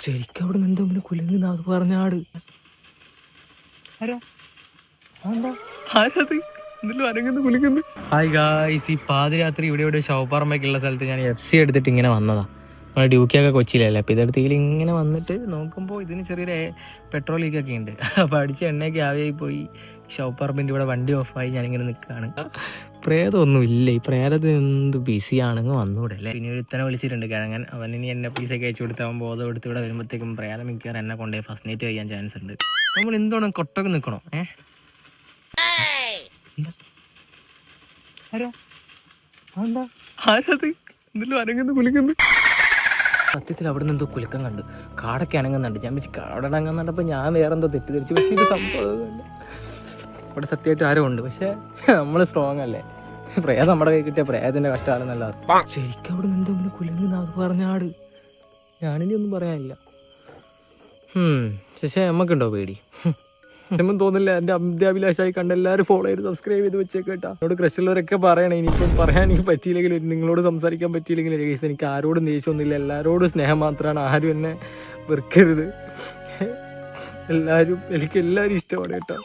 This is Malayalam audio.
ശരിക്കും അവിടെ നിന്ന് എന്തെങ്കിലും കുലുങ്ങുന്ന അത് പറഞ്ഞാട്. ഹായ് ഗായ്സ്, ഈ പാതിരാത്രി ഇവിടെ ഷോപ്പാറമ്പൊക്കെയുള്ള സ്ഥലത്ത് ഞാൻ FC എടുത്തിട്ട് ഇങ്ങനെ വന്നതാ. നമ്മുടെ ഡ്യൂക്കിയൊക്കെ കൊച്ചിയിലല്ലേ, അപ്പോൾ ഇതെടുത്ത് ഇങ്ങനെ വന്നിട്ട് നോക്കുമ്പോൾ ഇതിന് ചെറിയൊരു പെട്രോൾ ലീക്കൊക്കെ ഉണ്ട്. അപ്പോൾ അടിച്ച് എണ്ണയൊക്കെ ആവിയായി പോയി. ഷോപ്പാറമ്പിൻ്റെ ഇവിടെ വണ്ടി ഓഫായി ഞാനിങ്ങനെ നിൽക്കുകയാണ്. പ്രേതമൊന്നും ഇല്ല, ഈ പ്രേതത്തിന് എന്ത് ബിസിയാണെങ്കിൽ വന്നുകൂടെ അല്ലേ. പിന്നെ ഒരു ഇത്തനെ വിളിച്ചിട്ടുണ്ട് കിഴങ്ങൻ, അവൻ ഇനി എന്നെ പീസൊക്കെ അയച്ചു കൊടുത്ത് അവൻ ബോധം എടുത്ത് ഇവിടെ വരുമ്പോഴത്തേക്കും പ്രേതം മിക്കവാറും എന്നെ കൊണ്ടുപോയി ഫസ്റ്റ് നൈറ്റ് കഴിയാൻ ചാൻസ് ഉണ്ട്. നമ്മൾ എന്തോണം കൊട്ടൊക്കെ നിൽക്കണോ? സത്യത്തിൽ അവിടെ നിന്ന് എന്തോ കുലുക്കം കണ്ട്, കാടൊക്കെ അനങ്ങുന്നുണ്ട്. ഞാൻ വെച്ച് കാട് അനങ്ങുന്നുണ്ടപ്പോൾ ഞാൻ വേറെ എന്തോ തെറ്റിദ്ധരിച്ചു. പക്ഷേ ഇത് സംഭവം ഇവിടെ സത്യമായിട്ട് ആരും ഉണ്ട്, പക്ഷെ നമ്മൾ സ്ട്രോങ് അല്ലേ. പ്രേതം നമ്മുടെ കൈ കിട്ടിയ പ്രേതത്തിന്റെ കഷ്ടമാണെന്നല്ല. ശരിക്കും അവിടെ നിന്ന് എന്തെങ്കിലും കുലുങ്ങുന്ന അത് പറഞ്ഞാട്. ഞാനിനി ഒന്നും പറയാനില്ല. പക്ഷേ നമുക്കുണ്ടോ പേടി? ഒന്നും തോന്നില്ല. എൻ്റെ അന്ത്യാഭിലാഷമായി കണ്ട് എല്ലാവരും ഫോളോ ചെയ്ത് സബ്സ്ക്രൈബ് ചെയ്ത് വെച്ചേക്ക് കേട്ടോ. എന്നോട് ക്രഷുള്ളവരൊക്കെ പറയണേ, ഇനിയിപ്പം പറയാൻ എനിക്ക് പറ്റിയില്ലെങ്കിൽ, നിങ്ങളോട് സംസാരിക്കാൻ പറ്റിയില്ലെങ്കിൽ കേസ് എനിക്ക് ആരോടും ദേഷ്യമൊന്നുമില്ല, എല്ലാവരോടും സ്നേഹം മാത്രമാണ്. ആരും എന്നെ വെറുക്കരുത്. എനിക്ക് എല്ലാവരും ഇഷ്ടമാണ് കേട്ടോ.